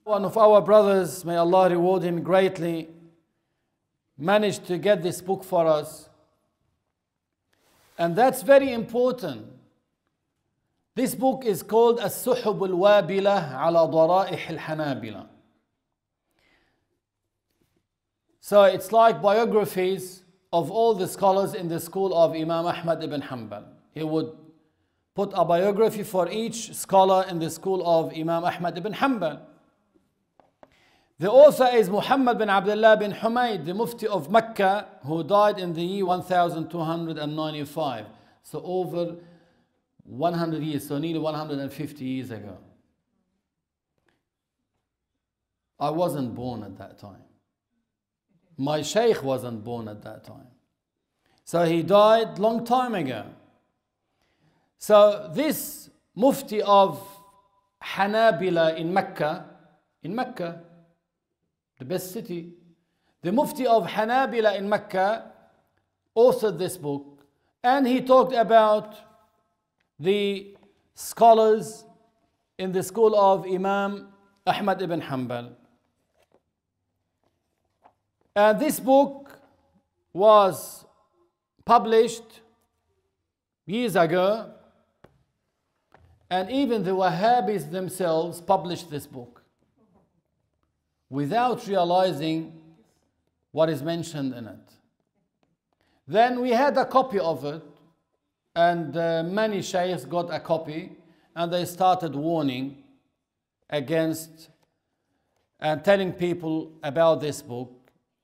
One of our brothers, may Allah reward him greatly, managed to get this book for us. And that's very important. This book is called As-Suhub Al-Wabila ala Dara'ih Al-Hanabila. So it's like biographies of all the scholars in the school of Imam Ahmad ibn Hanbal. He would put a biography for each scholar in the school of Imam Ahmad ibn Hanbal. The author is Muhammad bin Abdullah bin Humayd, the Mufti of Mecca, who died in the year 1295. So over 100 years, so nearly 150 years ago. I wasn't born at that time. My Sheikh wasn't born at that time. So he died long time ago. So this Mufti of Hanabila in Mecca, the best city, the Mufti of Hanabila in Mecca authored this book, and he talked about the scholars in the school of Imam Ahmad ibn Hanbal. And this book was published years ago, and even the Wahhabis themselves published this book without realizing what is mentioned in it. Then we had a copy of it, and many sheikhs got a copy, and they started warning against and telling people about this book.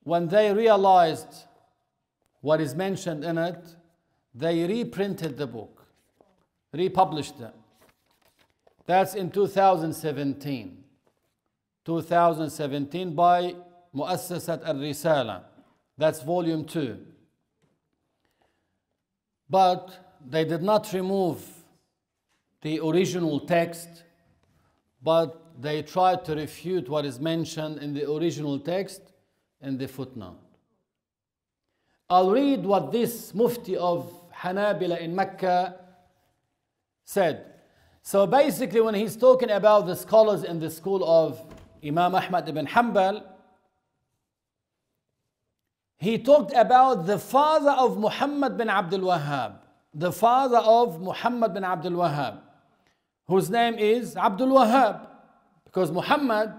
When they realized what is mentioned in it, they reprinted the book, republished it. That's in 2017. 2017 by Muassasat Al-Risala. That's volume 2. But they did not remove the original text, but they tried to refute what is mentioned in the original text in the footnote. I'll read what this Mufti of Hanabila in Mecca said. So basically, when he's talking about the scholars in the school of Imam Ahmad ibn Hanbal, he talked about the father of Muhammad bin Abdul Wahhab, the father of Muhammad bin Abdul Wahhab, whose name is Abdul Wahhab, because Muhammad,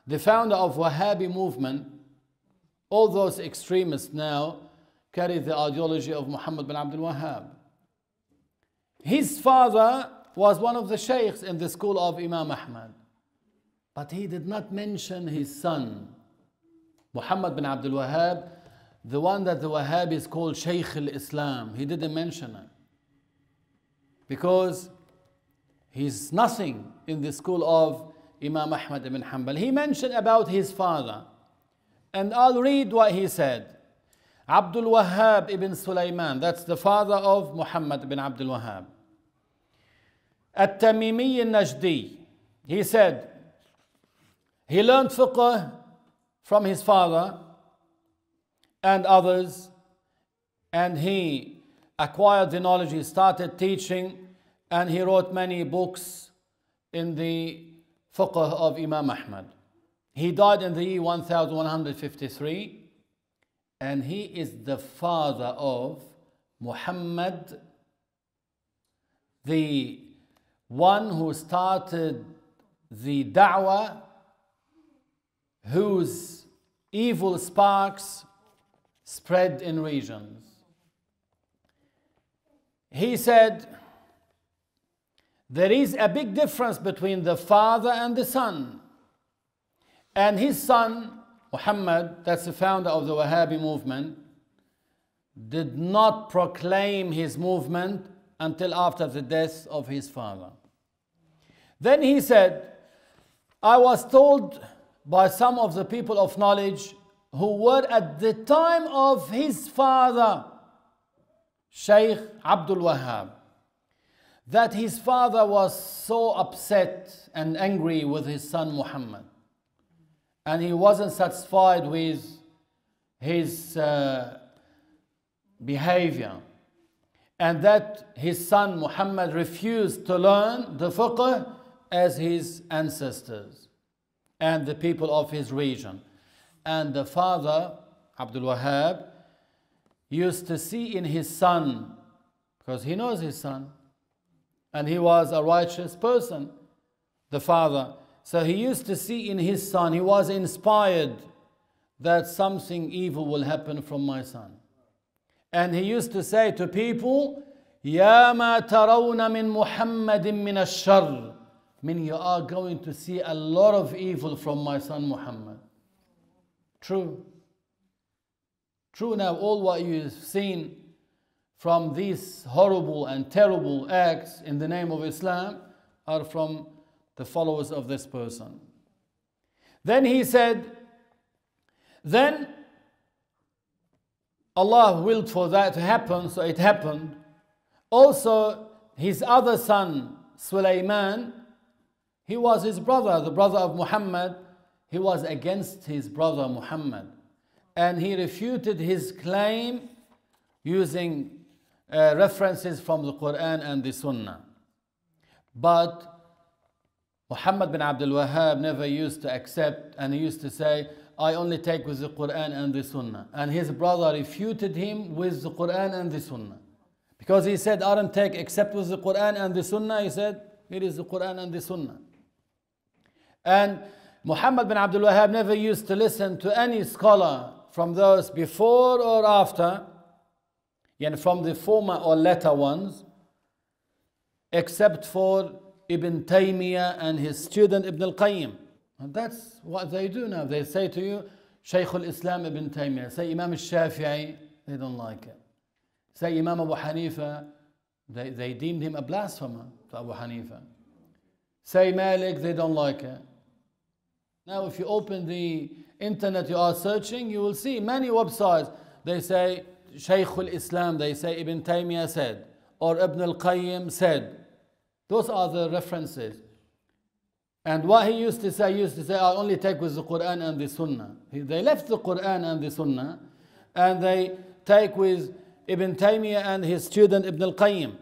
the founder of Wahhabi movement, all those extremists now carry the ideology of Muhammad bin Abdul Wahhab. His father was one of the sheikhs in the school of Imam Ahmad. But he did not mention his son, Muhammad bin Abdul Wahhab, the one that the Wahhabis call Shaykh al-Islam. He didn't mention it because he's nothing in the school of Imam Ahmad ibn Hanbal. He mentioned about his father, and I'll read what he said. Abdul Wahhab ibn Sulaiman, that's the father of Muhammad ibn Abdul Wahhab. At-Tamimi al-Najdi, he said, he learned fiqh from his father and others, and he acquired the knowledge, he started teaching, and he wrote many books in the fiqh of Imam Ahmad. He died in the year 1153, and he is the father of Muhammad, the one who started the da'wah, whose evil sparks spread in regions. He said, there is a big difference between the father and the son. And his son, Muhammad, that's the founder of the Wahhabi movement, did not proclaim his movement until after the death of his father. Then he said, I was told by some of the people of knowledge who were at the time of his father, Sheikh Abdul Wahhab, that his father was so upset and angry with his son Muhammad, and he wasn't satisfied with his behavior, and that his son Muhammad refused to learn the fiqh as his ancestors. and the people of his region. And the father, Abdul Wahhab, used to see in his son, because he knows his son, and he was a righteous person, the father. So he used to see in his son, he was inspired that something evil will happen from my son. And he used to say to people, Ya ma tarawna min Muhammadin min ash-sharr. Meaning you are going to see a lot of evil from my son Muhammad. True. True now, all what you've seen from these horrible and terrible acts in the name of Islam are from the followers of this person. Then he said, then Allah willed for that to happen, so it happened. Also, his other son, Sulaiman, he was his brother, the brother of Muhammad. He was against his brother Muhammad. And he refuted his claim using references from the Quran and the Sunnah. But Muhammad bin Abdul Wahhab never used to accept, and he used to say, I only take with the Quran and the Sunnah. And his brother refuted him with the Quran and the Sunnah. Because he said, I don't take except with the Quran and the Sunnah. He said, here is the Quran and the Sunnah. And Muhammad bin Abdul Wahhab never used to listen to any scholar from those before or after, and from the former or latter ones, except for Ibn Taymiyyah and his student Ibn al-Qayyim. And that's what they do now. They say to you, Shaykh al-Islam Ibn Taymiyyah. Say Imam al-Shafii, they don't like it. Say Imam Abu Hanifa, they deemed him a blasphemer to Abu Hanifa. Say Malik, they don't like it. Now if you open the internet, you are searching, you will see many websites. They say Shaykh al-Islam, they say Ibn Taymiyyah said, or Ibn al-Qayyim said. Those are the references. And what he used to say, I only take with the Quran and the Sunnah. They left the Quran and the Sunnah, and they take with Ibn Taymiyyah and his student Ibn al-Qayyim.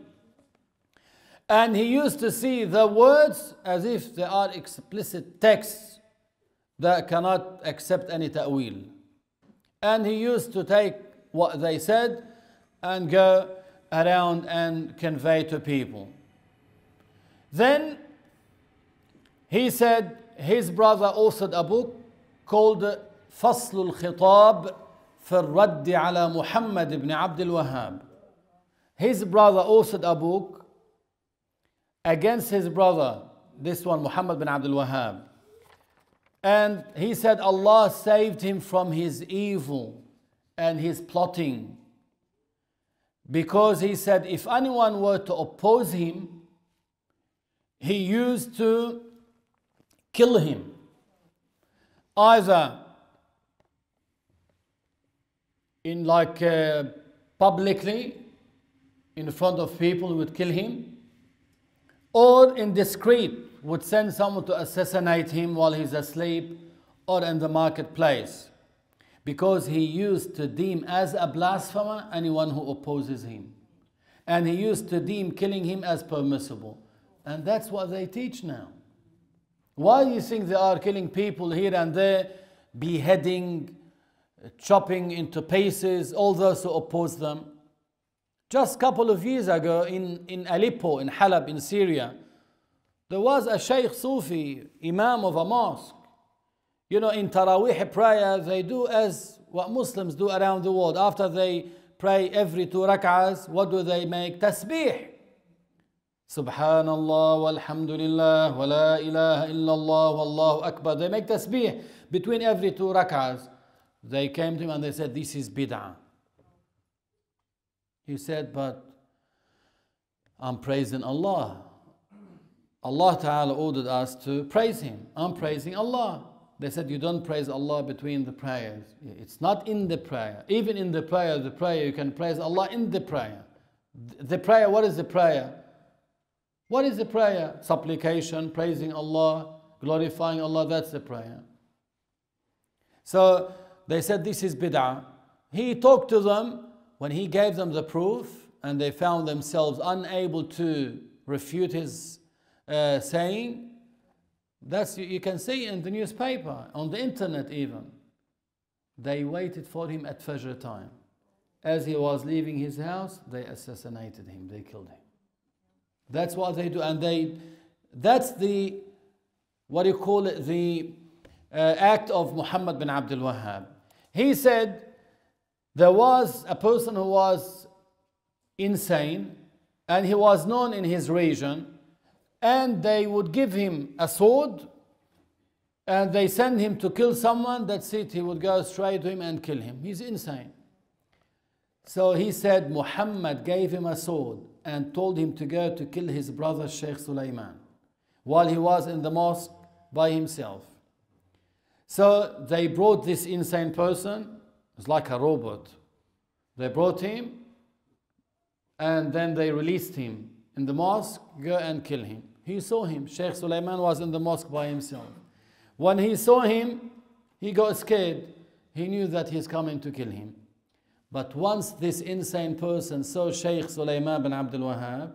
And he used to see the words as if they are explicit texts that cannot accept any ta'wil. And he used to take what they said and go around and convey to people. Then he said his brother authored a book called فصل الخطاب في الرد على محمد بن عبد الوهاب. His brother authored a book against his brother, this one Muhammad bin Abdul Wahhab. And he said Allah saved him from his evil and his plotting. Because he said if anyone were to oppose him, he used to kill him. Either in publicly, in front of people who would kill him, or in discreet, would send someone to assassinate him while he's asleep or in the marketplace. Because he used to deem as a blasphemer anyone who opposes him. And he used to deem killing him as permissible. And that's what they teach now. Why do you think they are killing people here and there, beheading, chopping into pieces, all those who oppose them? Just a couple of years ago in Aleppo, in Halab, in Syria, there was a Sheikh Sufi, Imam of a mosque. You know, in Taraweeh prayer, they do as what Muslims do around the world. After they pray every 2 rak'ahs, what do they make? Tasbih. Subhanallah, walhamdulillah, wa la ilaha illallah, wallahu akbar. They make tasbih between every 2 rak'ahs. They came to him and they said, this is bid'ah. He said, but I'm praising Allah. Allah Ta'ala ordered us to praise Him. I'm praising Allah. They said, you don't praise Allah between the prayers. It's not in the prayer. Even in the prayer, you can praise Allah in the prayer. The prayer, what is the prayer? What is the prayer? Supplication, praising Allah, glorifying Allah, that's the prayer. So they said this is bid'ah. He talked to them. When he gave them the proof and they found themselves unable to refute his saying, That's, you can see in the newspaper, on the internet even. They waited for him at Fajr time. As he was leaving his house, they assassinated him, they killed him. That's what they do, and that's the, what do you call it, the act of Muhammad bin Abdul Wahhab. He said there was a person who was insane, and he was known in his region, and they would give him a sword, and they send him to kill someone. That's it, he would go straight to him and kill him. He's insane. So he said Muhammad gave him a sword and told him to go to kill his brother Sheikh Sulaiman while he was in the mosque by himself. So they brought this insane person, it's like a robot. They brought him and then they released him in the mosque, go and kill him. He saw him. Sheikh Sulaiman was in the mosque by himself. When he saw him, he got scared. He knew that he's coming to kill him. But once this insane person saw Sheikh Sulaiman bin Abdul Wahhab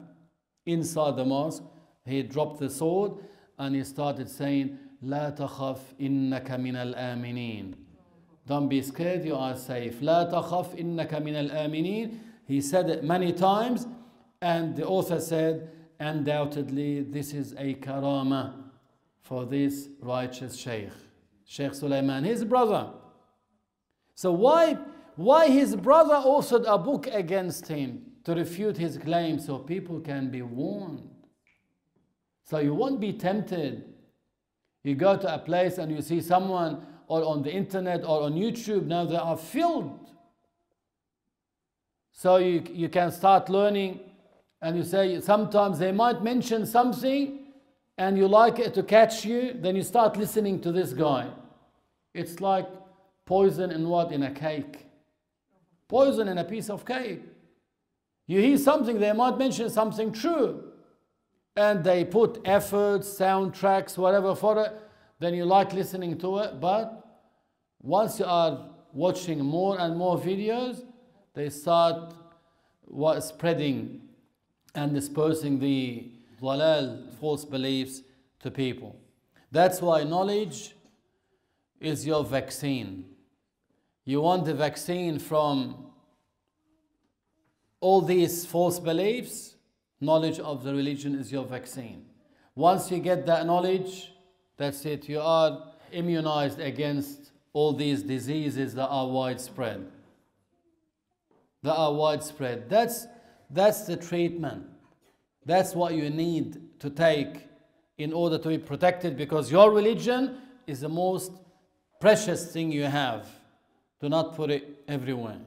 inside the mosque, he dropped the sword and he started saying, لا تخف إنك من الآمنين. Don't be scared, you are safe. لا تخف إنك من الآمنين. He said it many times, and the author said, undoubtedly this is a karama for this righteous Sheikh. Sheikh Sulaiman, his brother. So why his brother authored a book against him to refute his claim, so people can be warned. So you won't be tempted. You go to a place and you see someone, or on the internet or on YouTube, now they are filled. So you can start learning, and you say sometimes they might mention something and you like it to catch you, then you start listening to this guy. It's like poison in what? In a cake. Poison in a piece of cake. You hear something, they might mention something true, and they put efforts, soundtracks, whatever for it, then you like listening to it. But once you are watching more and more videos, they start spreading and dispersing the dalal, false beliefs to people. That's why knowledge is your vaccine. You want the vaccine from all these false beliefs, knowledge of the religion is your vaccine. Once you get that knowledge, that's it. You are immunized against all these diseases that are widespread. That's the treatment. That's what you need to take in order to be protected, because your religion is the most precious thing you have. Do not put it everywhere.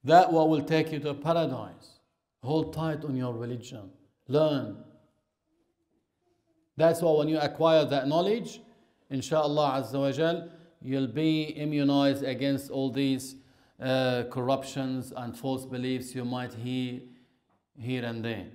That what will take you to paradise. Hold tight on your religion. Learn. That's why when you acquire that knowledge, inshallah Azza wa Jal, you'll be immunized against all these corruptions and false beliefs you might hear here and there.